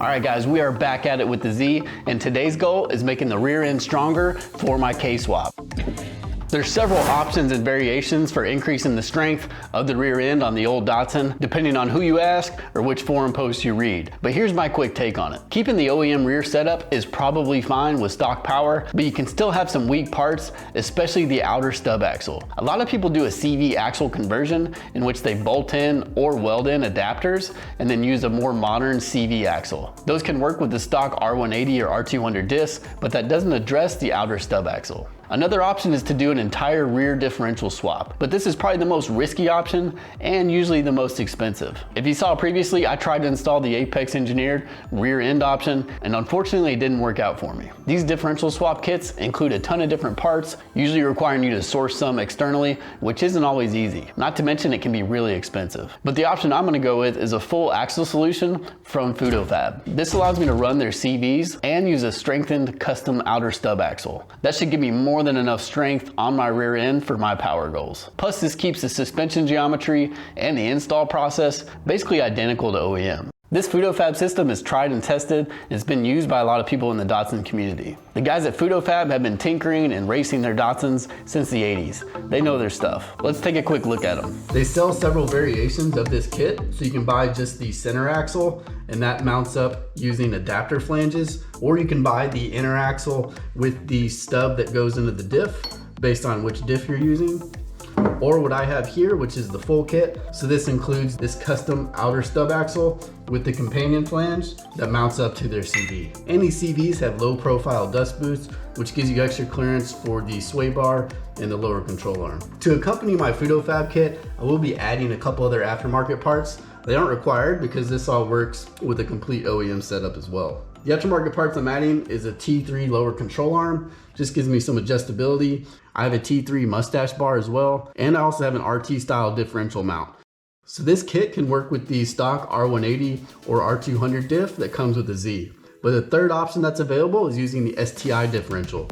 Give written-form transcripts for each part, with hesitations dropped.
All right guys, we are back at it with the Z, and today's goal is making the rear end stronger for my K-swap. There's several options and variations for increasing the strength of the rear end on the old Datsun, depending on who you ask or which forum post you read. But here's my quick take on it. Keeping the OEM rear setup is probably fine with stock power, but you can still have some weak parts, especially the outer stub axle. A lot of people do a CV axle conversion in which they bolt in or weld in adapters and then use a more modern CV axle. Those can work with the stock R180 or R200 disc, but that doesn't address the outer stub axle. Another option is to do an entire rear differential swap, but this is probably the most risky option and usually the most expensive. If you saw previously, I tried to install the Apex engineered rear end option, and unfortunately it didn't work out for me. These differential swap kits include a ton of different parts, usually requiring you to source some externally, which isn't always easy. Not to mention it can be really expensive. But the option I'm gonna go with is a full axle solution from FutoFab. This allows me to run their CVs and use a strengthened custom outer stub axle. That should give me more than enough strength on my rear end for my power goals. Plus this keeps the suspension geometry and the install process basically identical to OEM. This FutoFab system is tried and tested and it's been used by a lot of people in the Datsun community. The guys at FutoFab have been tinkering and racing their Datsuns since the 80s. They know their stuff. Let's take a quick look at them. They sell several variations of this kit, so you can buy just the center axle and that mounts up using adapter flanges, or you can buy the inner axle with the stub that goes into the diff based on which diff you're using. Or what I have here, which is the full kit. So this includes this custom outer stub axle with the companion flange that mounts up to their CV. And these CVs have low profile dust boost, which gives you extra clearance for the sway bar and the lower control arm. To accompany my FutoFab kit, I will be adding a couple other aftermarket parts. They aren't required because this all works with a complete OEM setup as well. The aftermarket parts I'm adding is a T3 lower control arm, just gives me some adjustability. I have a T3 mustache bar as well, and I also have an RT style differential mount. So this kit can work with the stock R180 or R200 diff that comes with the Z. But the third option that's available is using the STi differential.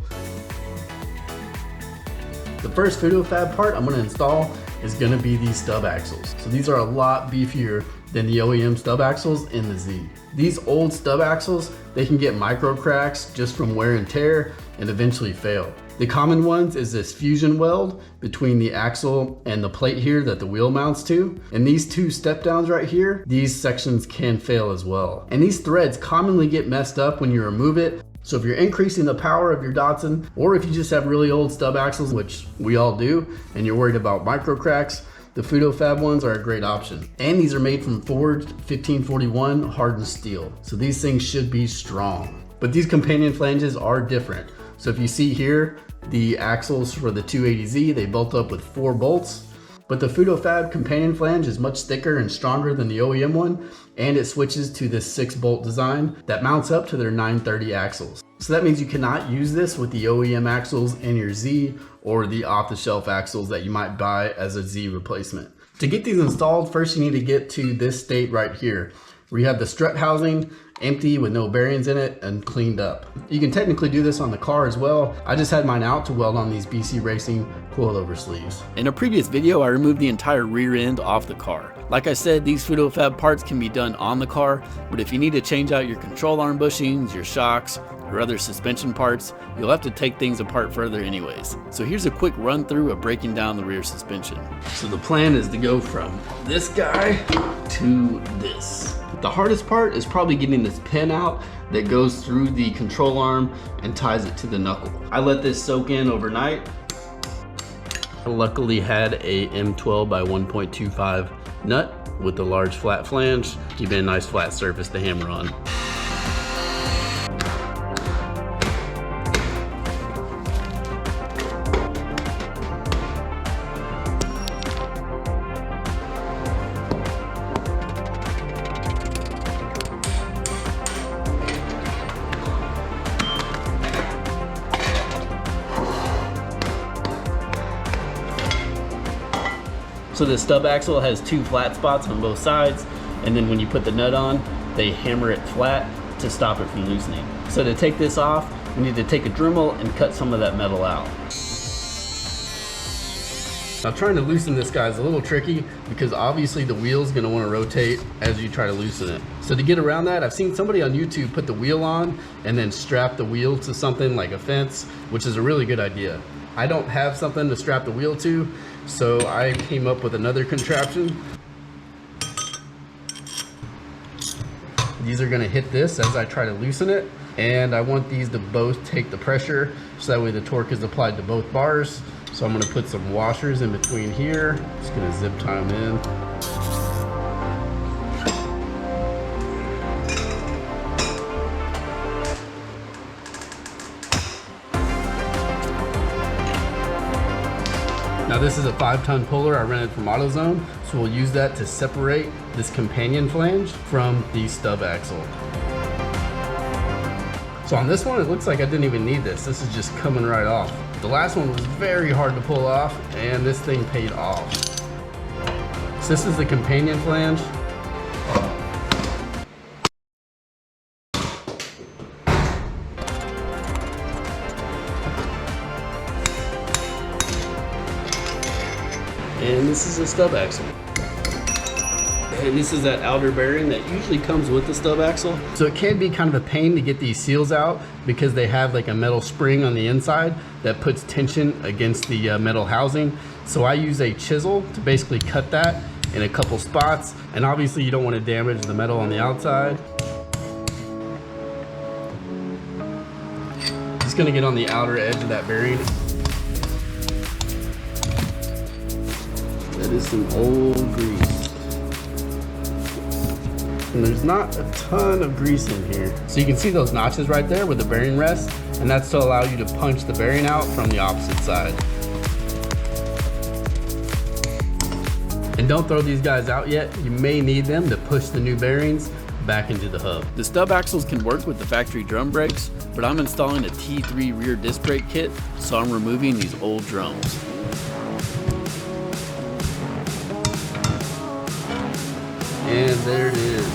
The first FutoFab part I'm going to install is going to be these stub axles. So these are a lot beefier than the OEM stub axles in the Z. These old stub axles, they can get micro cracks just from wear and tear and eventually fail. The common ones is this fusion weld between the axle and the plate here that the wheel mounts to. And these two step downs right here, these sections can fail as well. And these threads commonly get messed up when you remove it. So if you're increasing the power of your Datsun, or if you just have really old stub axles, which we all do, and you're worried about micro cracks, the FutoFab ones are a great option. And these are made from forged 1541 hardened steel. So these things should be strong. But these companion flanges are different. So if you see here, the axles for the 280Z, they bolt up with 4 bolts. But the FutoFab companion flange is much thicker and stronger than the OEM one, and it switches to this 6-bolt design that mounts up to their 930 axles. So that means you cannot use this with the OEM axles in your Z or the off-the-shelf axles that you might buy as a Z replacement. To get these installed, first you need to get to this state right here, where you have the strut housing empty with no bearings in it and cleaned up. You can technically do this on the car as well. I just had mine out to weld on these BC Racing coilover sleeves. In a previous video, I removed the entire rear end off the car. Like I said, these FutoFab parts can be done on the car, but if you need to change out your control arm bushings, your shocks, or other suspension parts, you'll have to take things apart further anyways. So here's a quick run through of breaking down the rear suspension. So the plan is to go from this guy to this. The hardest part is probably getting this pin out that goes through the control arm and ties it to the knuckle. I let this soak in overnight. I luckily had a M12x1.25 nut with a large flat flange, keeping a nice flat surface to hammer on. So the stub axle has 2 flat spots on both sides, and then when you put the nut on, they hammer it flat to stop it from loosening. So to take this off, we need to take a Dremel and cut some of that metal out. Now trying to loosen this guy is a little tricky because obviously the wheel's gonna wanna rotate as you try to loosen it. So to get around that, I've seen somebody on YouTube put the wheel on and then strap the wheel to something like a fence, which is a really good idea. I don't have something to strap the wheel to, so I came up with another contraption. These are gonna hit this as I try to loosen it, and I want these to both take the pressure so that way the torque is applied to both bars. So I'm gonna put some washers in between here. Just gonna zip tie them in. Now this is a 5-ton puller I rented from AutoZone, so we'll use that to separate this companion flange from the stub axle. So on this one, it looks like I didn't even need this. This is just coming right off. The last one was very hard to pull off, and this thing paid off. So this is the companion flange. And this is a stub axle. And this is that outer bearing that usually comes with the stub axle. So it can be kind of a pain to get these seals out because they have like a metal spring on the inside that puts tension against the metal housing. So I use a chisel to basically cut that in a couple spots. And obviously you don't want to damage the metal on the outside. Just gonna get on the outer edge of that bearing. That is some old grease. And there's not a ton of grease in here. So you can see those notches right there where the bearing rests, and that's to allow you to punch the bearing out from the opposite side. And don't throw these guys out yet. You may need them to push the new bearings back into the hub. The stub axles can work with the factory drum brakes, but I'm installing a T3 rear disc brake kit, so I'm removing these old drums. And there it is.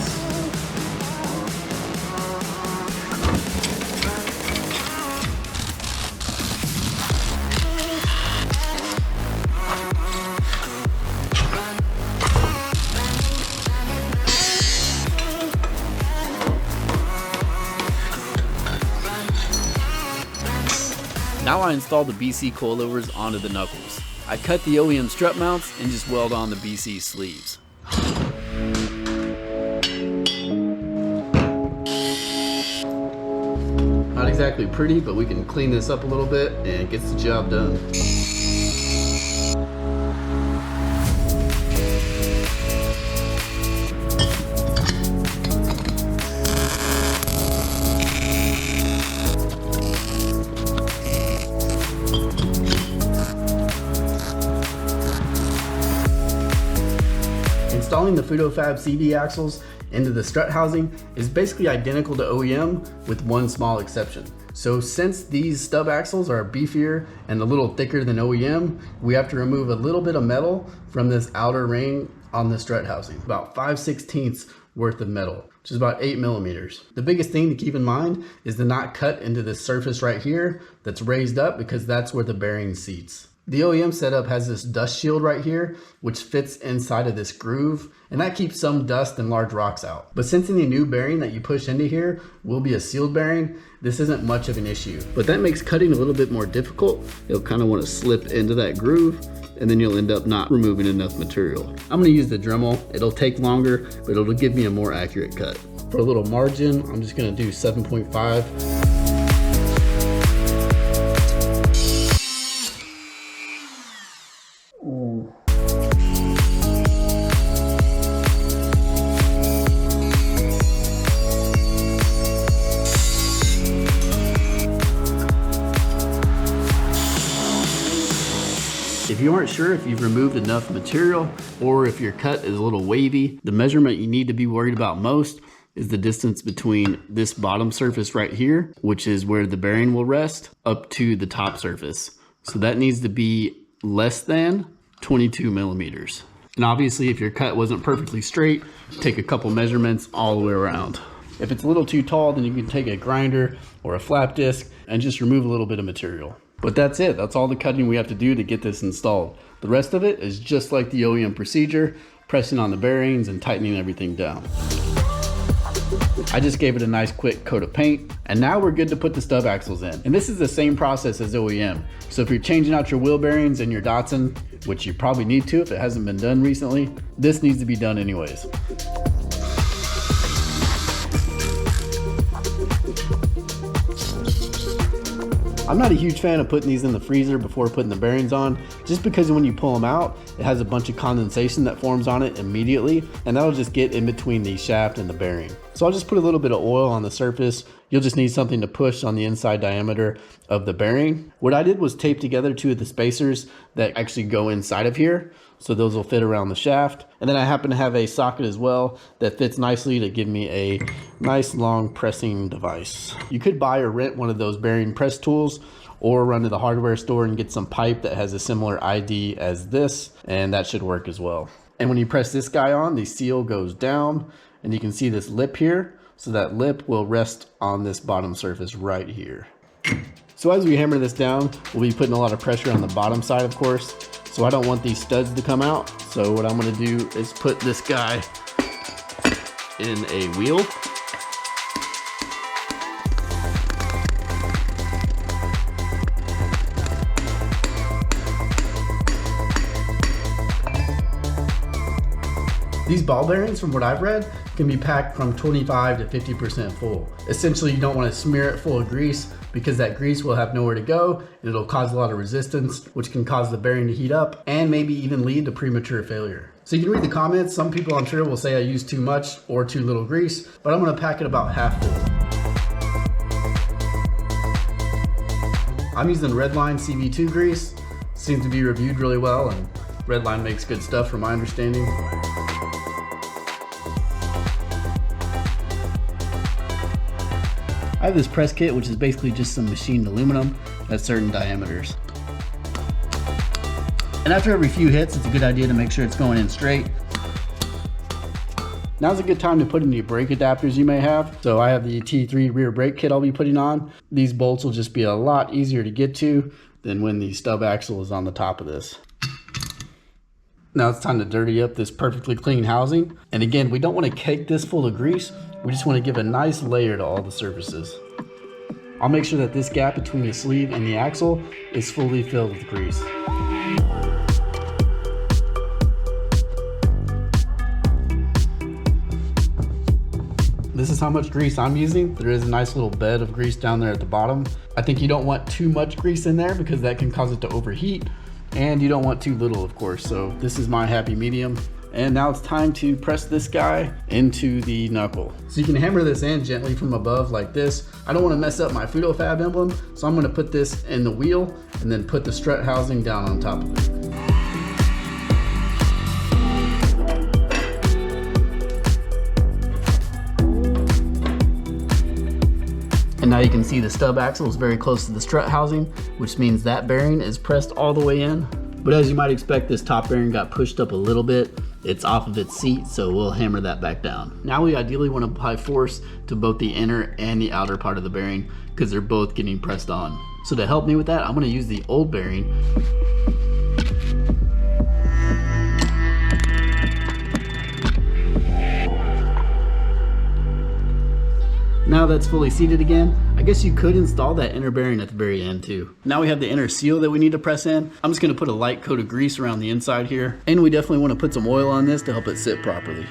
Now I install the BC coilovers onto the knuckles. I cut the OEM strut mounts and just weld on the BC sleeves. Not exactly pretty, but we can clean this up a little bit and it gets the job done. Installing the FutoFab CV axles into the strut housing is basically identical to OEM with one small exception. So since these stub axles are beefier and a little thicker than OEM, we have to remove a little bit of metal from this outer ring on the strut housing, about 5/16 worth of metal, which is about 8 millimeters. The biggest thing to keep in mind is to not cut into this surface right here that's raised up because that's where the bearing seats. The OEM setup has this dust shield right here, which fits inside of this groove, and that keeps some dust and large rocks out. But since any new bearing that you push into here will be a sealed bearing, this isn't much of an issue. But that makes cutting a little bit more difficult. You'll kind of want to slip into that groove, and then you'll end up not removing enough material. I'm going to use the Dremel. It'll take longer, but it'll give me a more accurate cut. For a little margin, I'm just going to do 7.5. If you aren't sure if you've removed enough material or if your cut is a little wavy, the measurement you need to be worried about most is the distance between this bottom surface right here, which is where the bearing will rest, up to the top surface. So that needs to be less than 22 millimeters. And obviously if your cut wasn't perfectly straight, take a couple measurements all the way around. If it's a little too tall, then you can take a grinder or a flap disc and just remove a little bit of material. But that's it. That's all the cutting we have to do to get this installed. The rest of it is just like the OEM procedure, pressing on the bearings and tightening everything down. I just gave it a nice quick coat of paint, and now we're good to put the stub axles in. And this is the same process as OEM. So if you're changing out your wheel bearings in your Datsun, which you probably need to if it hasn't been done recently, this needs to be done anyways. I'm not a huge fan of putting these in the freezer before putting the bearings on, just because when you pull them out, it has a bunch of condensation that forms on it immediately, and that'll just get in between the shaft and the bearing. So I'll just put a little bit of oil on the surface. You'll just need something to push on the inside diameter of the bearing. What I did was tape together two of the spacers that actually go inside of here, so those will fit around the shaft. And then I happen to have a socket as well that fits nicely to give me a nice long pressing device. You could buy or rent one of those bearing press tools, or run to the hardware store and get some pipe that has a similar ID as this, and that should work as well. And when you press this guy on, the seal goes down, and you can see this lip here. So that lip will rest on this bottom surface right here. So as we hammer this down, we'll be putting a lot of pressure on the bottom side, of course. So I don't want these studs to come out. So what I'm gonna do is put this guy in a wheel. These ball bearings, from what I've read, can be packed from 25 to 50% full. Essentially, you don't want to smear it full of grease because that grease will have nowhere to go and it'll cause a lot of resistance, which can cause the bearing to heat up and maybe even lead to premature failure. So you can read the comments. Some people, I'm sure, will say I use too much or too little grease, but I'm going to pack it about half full. I'm using Redline CV2 grease. Seems to be reviewed really well, and Redline makes good stuff from my understanding. I have this press kit, which is basically just some machined aluminum at certain diameters. And after every few hits, it's a good idea to make sure it's going in straight. Now's a good time to put in your brake adapters you may have. So I have the T3 rear brake kit I'll be putting on. These bolts will just be a lot easier to get to than when the stub axle is on the top of this. Now it's time to dirty up this perfectly clean housing. And again, we don't want to cake this full of grease. We just want to give a nice layer to all the surfaces. I'll make sure that this gap between the sleeve and the axle is fully filled with grease. This is how much grease I'm using. There is a nice little bed of grease down there at the bottom. I think you don't want too much grease in there because that can cause it to overheat. And you don't want too little, of course. So this is my happy medium. And now it's time to press this guy into the knuckle. So you can hammer this in gently from above like this. I don't want to mess up my FutoFab emblem, so I'm going to put this in the wheel and then put the strut housing down on top of it. And now you can see the stub axle is very close to the strut housing, which means that bearing is pressed all the way in. But as you might expect, this top bearing got pushed up a little bit. It's off of its seat, so we'll hammer that back down. Now we ideally want to apply force to both the inner and the outer part of the bearing because they're both getting pressed on. So to help me with that, I'm going to use the old bearing. Now that's fully seated again, I guess you could install that inner bearing at the very end too. Now we have the inner seal that we need to press in. I'm just gonna put a light coat of grease around the inside here. And we definitely wanna put some oil on this to help it sit properly.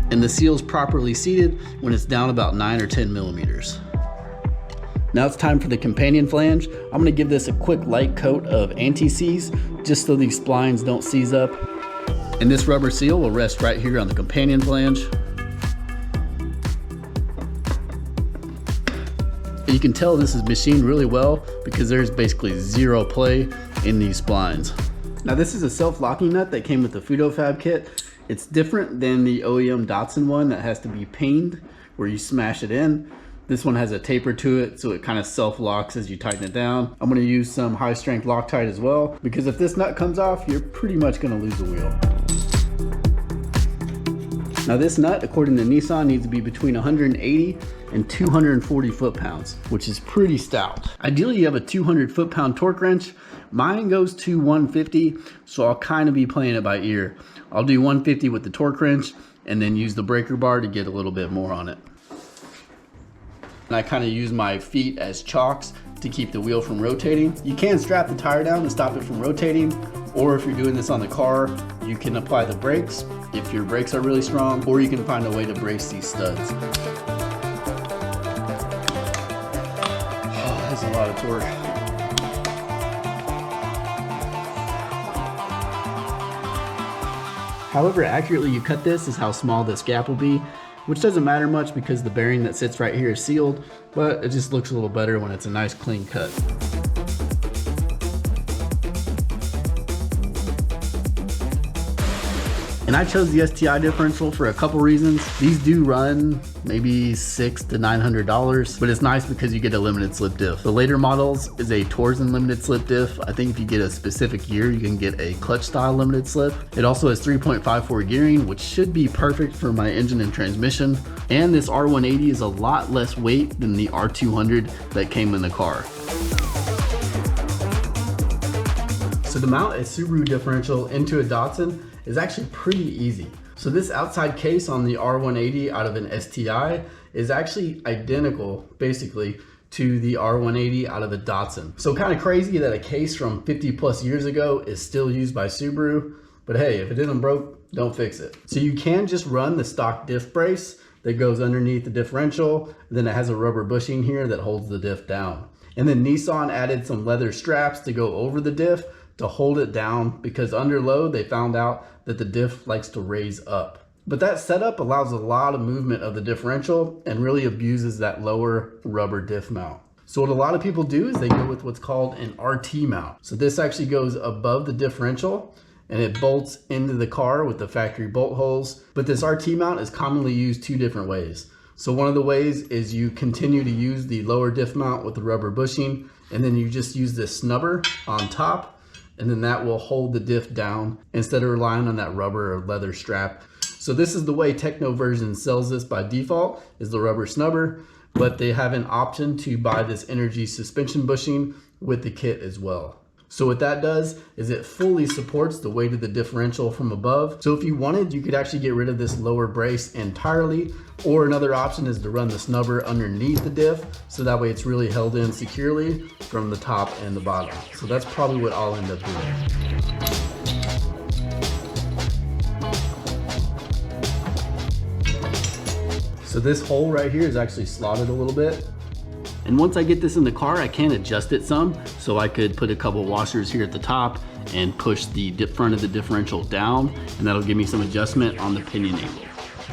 And the seal's properly seated when it's down about 9 or 10 millimeters. Now it's time for the companion flange. I'm gonna give this a quick light coat of anti-seize just so these splines don't seize up. And this rubber seal will rest right here on the companion flange. And you can tell this is machined really well because there's basically zero play in these splines. Now this is a self-locking nut that came with the FutoFab kit. It's different than the OEM Datsun one that has to be peened where you smash it in. This one has a taper to it, so it kind of self-locks as you tighten it down. I'm gonna use some high-strength Loctite as well, because if this nut comes off, you're pretty much gonna lose the wheel. Now this nut, according to Nissan, needs to be between 180 and 240 foot-pounds, which is pretty stout. Ideally, you have a 200 foot-pound torque wrench. Mine goes to 150, so I'll kind of be playing it by ear. I'll do 150 with the torque wrench and then use the breaker bar to get a little bit more on it. And I kind of use my feet as chocks to keep the wheel from rotating. You can strap the tire down to stop it from rotating, or if you're doing this on the car, you can apply the brakes if your brakes are really strong, or you can find a way to brace these studs. Oh, that's a lot of torque. However accurately you cut this is how small this gap will be, which doesn't matter much because the bearing that sits right here is sealed, but it just looks a little better when it's a nice clean cut. And I chose the STi differential for a couple reasons. These do run maybe $600 to $900, but it's nice because you get a limited slip diff. The later models is a Torsen limited slip diff. I think if you get a specific year, you can get a clutch style limited slip. It also has 3.54 gearing, which should be perfect for my engine and transmission. And this R180 is a lot less weight than the R200 that came in the car. So to mount a Subaru differential into a Datsun is actually pretty easy. So this outside case on the R180 out of an STi is actually identical basically to the R180 out of a Datsun. So kind of crazy that a case from 50 plus years ago is still used by Subaru, but hey, if it isn't broke, don't fix it. So you can just run the stock diff brace that goes underneath the differential, and then it has a rubber bushing here that holds the diff down. And then Nissan added some leather straps to go over the diff to hold it down, because under load they found out that the diff likes to raise up. But that setup allows a lot of movement of the differential and really abuses that lower rubber diff mount. So what a lot of people do is they go with what's called an RT mount. So this actually goes above the differential and it bolts into the car with the factory bolt holes. But this RT mount is commonly used two different ways. So one of the ways is you continue to use the lower diff mount with the rubber bushing, and then you just use this snubber on top, and then that will hold the diff down instead of relying on that rubber or leather strap. So this is the way Techno version sells this by default, is the rubber snubber, but they have an option to buy this energy suspension bushing with the kit as well. So what that does is it fully supports the weight of the differential from above. So if you wanted, you could actually get rid of this lower brace entirely, or another option is to run the snubber underneath the diff, so that way it's really held in securely from the top and the bottom. So that's probably what I'll end up doing. So this hole right here is actually slotted a little bit. And once I get this in the car, I can adjust it some. So I could put a couple washers here at the top and push the front of the differential down, and that'll give me some adjustment on the pinion angle.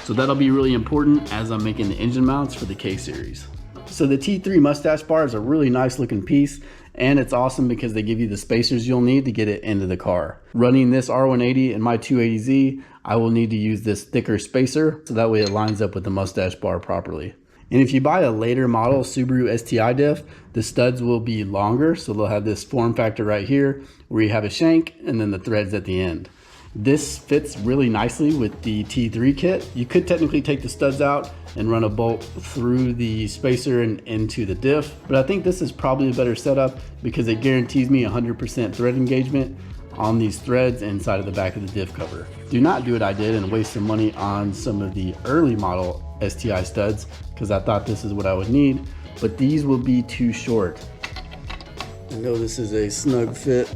So that'll be really important as I'm making the engine mounts for the K series. So the T3 mustache bar is a really nice looking piece, and it's awesome because they give you the spacers you'll need to get it into the car. Running this R180 and my 280Z, I will need to use this thicker spacer so that way it lines up with the mustache bar properly. And if you buy a later model Subaru STi diff, the studs will be longer, so they'll have this form factor right here where you have a shank and then the threads at the end. This fits really nicely with the T3 kit. You could technically take the studs out and run a bolt through the spacer and into the diff, but I think this is probably a better setup because it guarantees me 100% thread engagement on these threads inside of the back of the diff cover. Do not do what I did and waste some money on some of the early model STi studs, because I thought this is what I would need, but these will be too short. I know this is a snug fit.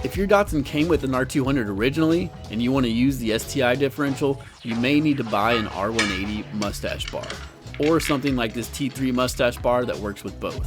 If your Datsun came with an R200 originally and you want to use the STi differential, you may need to buy an R180 mustache bar, or something like this T3 mustache bar that works with both.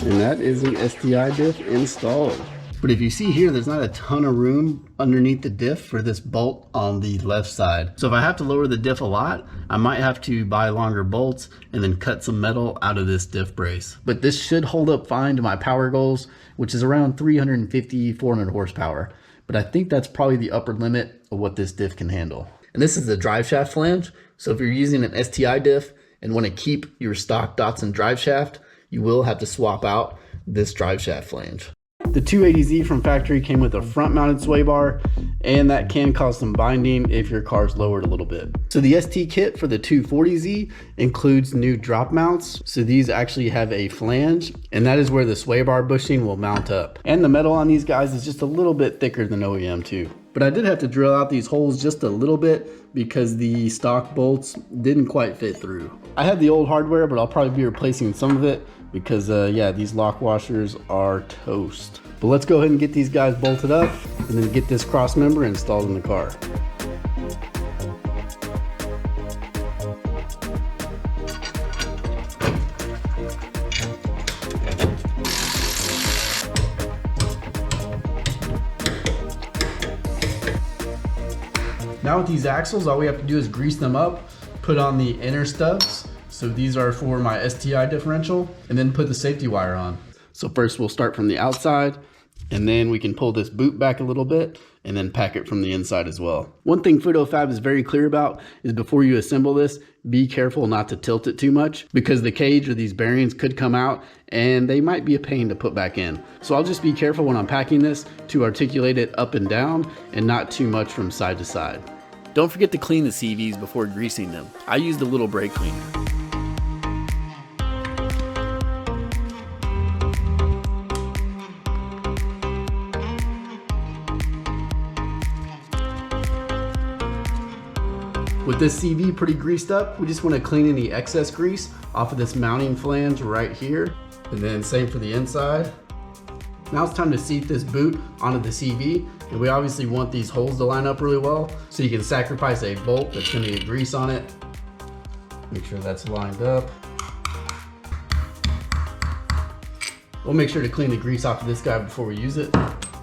And that is an STi diff installed. But if you see here, there's not a ton of room underneath the diff for this bolt on the left side. So if I have to lower the diff a lot, I might have to buy longer bolts and then cut some metal out of this diff brace. But this should hold up fine to my power goals, which is around 350, 400 horsepower. but I think that's probably the upper limit of what this diff can handle. And this is the drive shaft flange. So if you're using an STi diff and want to keep your stock Datsun drive shaft, you will have to swap out this drive shaft flange. The 280Z from factory came with a front mounted sway bar, and that can cause some binding if your car's lowered a little bit. So the ST kit for the 240Z includes new drop mounts. So these actually have a flange, and that is where the sway bar bushing will mount up. And the metal on these guys is just a little bit thicker than OEM too. But I did have to drill out these holes just a little bit because the stock bolts didn't quite fit through. I had the old hardware, but I'll probably be replacing some of it because yeah, these lock washers are toast. But let's go ahead and get these guys bolted up and then get this cross member installed in the car. Now with these axles, all we have to do is grease them up, put on the inner stubs. So these are for my STi differential, and then put the safety wire on. So first we'll start from the outside, and then we can pull this boot back a little bit and then pack it from the inside as well. One thing FutoFab is very clear about is before you assemble this, be careful not to tilt it too much because the cage or these bearings could come out and they might be a pain to put back in. So I'll just be careful when I'm packing this to articulate it up and down and not too much from side to side. Don't forget to clean the CVs before greasing them. I used a little brake cleaner. With this CV pretty greased up, we just want to clean any excess grease off of this mounting flange right here. And then same for the inside. Now it's time to seat this boot onto the CV. And we obviously want these holes to line up really well. So you can sacrifice a bolt that's going to get grease on it. Make sure that's lined up. We'll make sure to clean the grease off of this guy before we use it.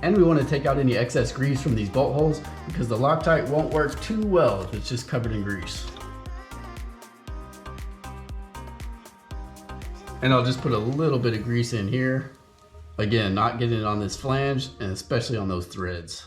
And we want to take out any excess grease from these bolt holes because the Loctite won't work too well if it's just covered in grease. And I'll just put a little bit of grease in here. Again, not getting it on this flange and especially on those threads.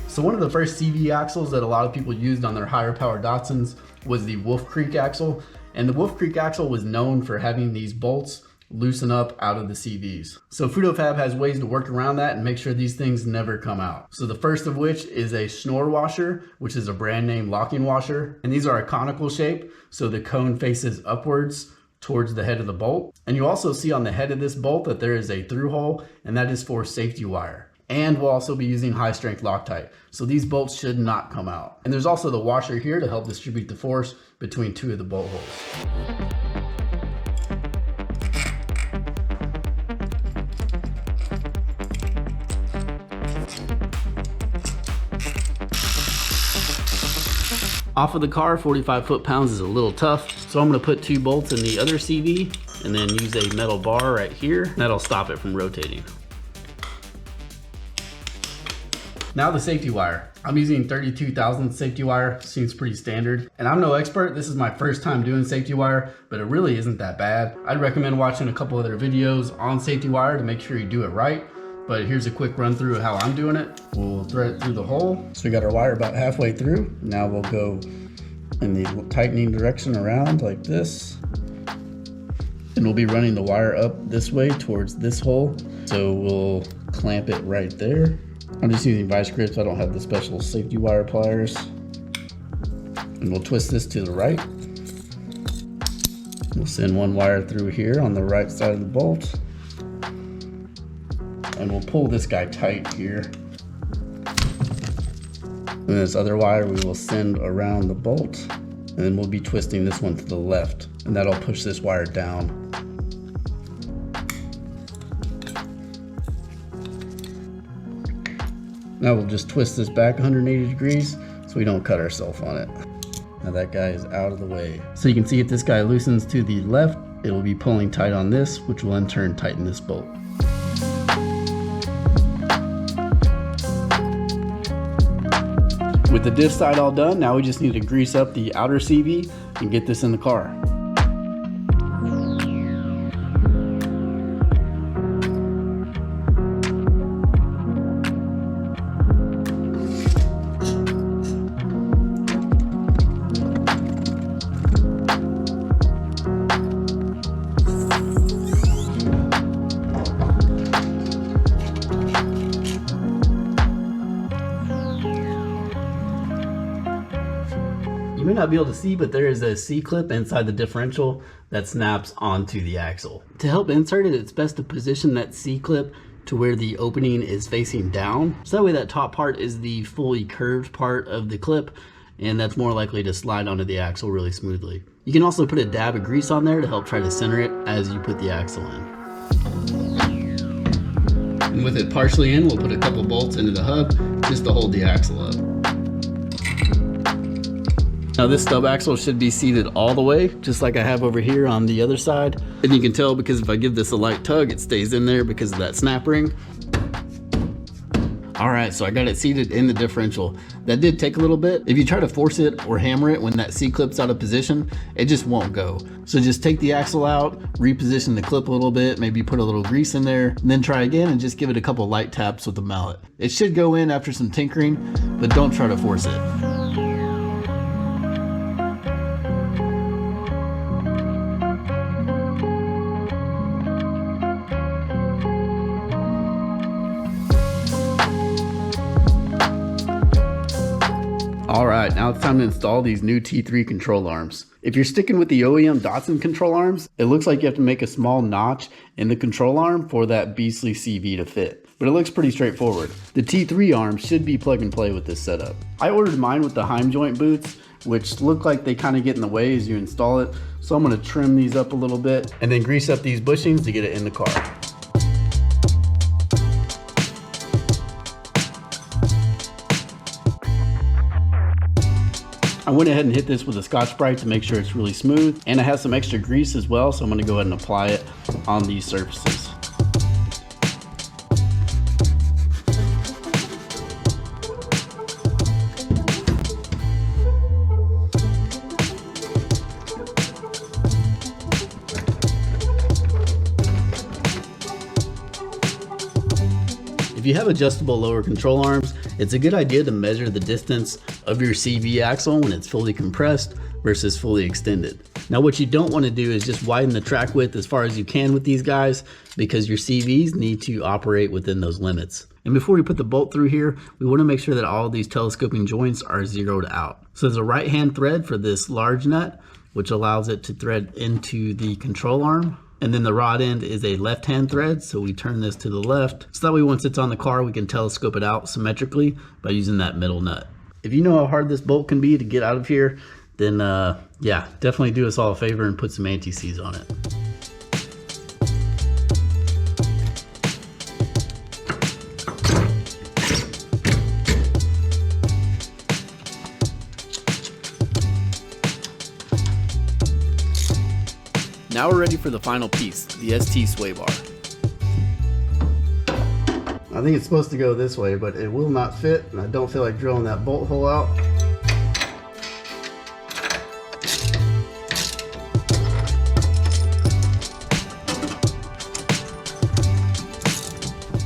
So one of the first CV axles that a lot of people used on their higher power Datsuns was the Wolf Creek axle. And the Wolf Creek axle was known for having these bolts loosen up out of the CVs. So FutoFab has ways to work around that and make sure these things never come out. So the first of which is a Schnorr washer, which is a brand name locking washer. And these are a conical shape, so the cone faces upwards towards the head of the bolt. And you also see on the head of this bolt that there is a through hole, and that is for safety wire. And we'll also be using high strength Loctite. So these bolts should not come out. And there's also the washer here to help distribute the force between two of the bolt holes. Off of the car, 45 foot-pounds is a little tough, so I'm gonna put 2 bolts in the other CV and then use a metal bar right here. That'll stop it from rotating. Now the safety wire. I'm using 32,000 safety wire, seems pretty standard. And I'm no expert, this is my first time doing safety wire, but it really isn't that bad. I'd recommend watching a couple other videos on safety wire to make sure you do it right. But here's a quick run through of how I'm doing it. We'll thread it through the hole. So we got our wire about halfway through. Now we'll go in the tightening direction around like this. And we'll be running the wire up this way towards this hole. So we'll clamp it right there. I'm just using vice grips. I don't have the special safety wire pliers. And we'll twist this to the right. We'll send one wire through here on the right side of the bolt. And we'll pull this guy tight here. And this other wire we will send around the bolt. And then we'll be twisting this one to the left. And that'll push this wire down. Now we'll just twist this back 180 degrees so we don't cut ourselves on it. Now that guy is out of the way. So you can see if this guy loosens to the left, it will be pulling tight on this, which will in turn tighten this bolt. With the diff side all done, now we just need to grease up the outer CV and get this in the car. not be able to see, but there is a C-clip inside the differential that snaps onto the axle. To help insert it, it's best to position that C-clip to where the opening is facing down. So that way that top part is the fully curved part of the clip, and that's more likely to slide onto the axle really smoothly. You can also put a dab of grease on there to help try to center it as you put the axle in. And with it partially in, we'll put a couple bolts into the hub just to hold the axle up. Now this stub axle should be seated all the way, just like I have over here on the other side. And you can tell because if I give this a light tug, it stays in there because of that snap ring. All right, so I got it seated in the differential. That did take a little bit. If you try to force it or hammer it when that C-clip's out of position, it just won't go. So just take the axle out, reposition the clip a little bit, maybe put a little grease in there, and then try again and just give it a couple light taps with the mallet. It should go in after some tinkering, but don't try to force it. All right, now it's time to install these new T3 control arms. If you're sticking with the OEM Datsun control arms, it looks like you have to make a small notch in the control arm for that beastly CV to fit. But it looks pretty straightforward. The T3 arms should be plug and play with this setup. I ordered mine with the Heim joint boots, which look like they kind of get in the way as you install it. So I'm gonna trim these up a little bit and then grease up these bushings to get it in the car. I went ahead and hit this with a Scotch-Brite to make sure it's really smooth, and I have some extra grease as well, so I'm going to go ahead and apply it on these surfaces. If you have adjustable lower control arms, it's a good idea to measure the distance of your CV axle when it's fully compressed versus fully extended. Now what you don't want to do is just widen the track width as far as you can with these guys, because your CVs need to operate within those limits. And before we put the bolt through here, we want to make sure that all of these telescoping joints are zeroed out. So there's a right hand thread for this large nut, which allows it to thread into the control arm. And then the rod end is a left-hand thread, so we turn this to the left. So that way once it's on the car, we can telescope it out symmetrically by using that middle nut. If you know how hard this bolt can be to get out of here, then yeah, definitely do us all a favor and put some anti-seize on it. Now we're ready for the final piece, the ST sway bar. I think it's supposed to go this way, but it will not fit, and I don't feel like drilling that bolt hole out.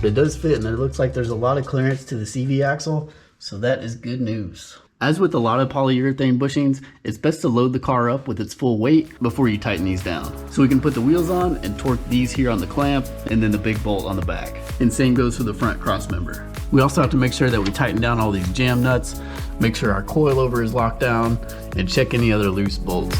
It does fit, and it looks like there's a lot of clearance to the CV axle, so that is good news. As with a lot of polyurethane bushings, it's best to load the car up with its full weight before you tighten these down. So we can put the wheels on and torque these here on the clamp and then the big bolt on the back. And same goes for the front cross member. We also have to make sure that we tighten down all these jam nuts, make sure our coilover is locked down, and check any other loose bolts.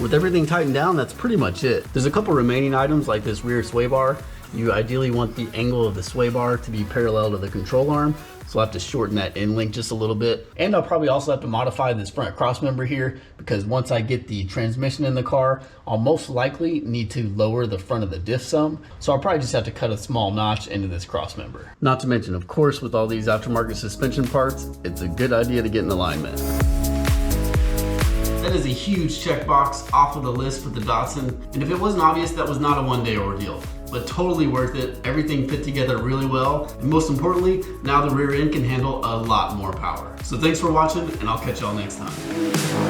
With everything tightened down, that's pretty much it. There's a couple remaining items like this rear sway bar. You ideally want the angle of the sway bar to be parallel to the control arm, so I'll have to shorten that end link just a little bit. And I'll probably also have to modify this front cross member here, because once I get the transmission in the car, I'll most likely need to lower the front of the diff some. So I'll probably just have to cut a small notch into this cross member. Not to mention, of course, with all these aftermarket suspension parts, it's a good idea to get in alignment. That is a huge checkbox off of the list for the Datsun, and if it wasn't obvious, that was not a one-day ordeal. but totally worth it. Everything fit together really well. And most importantly, now the rear end can handle a lot more power. So thanks for watching, and I'll catch y'all next time.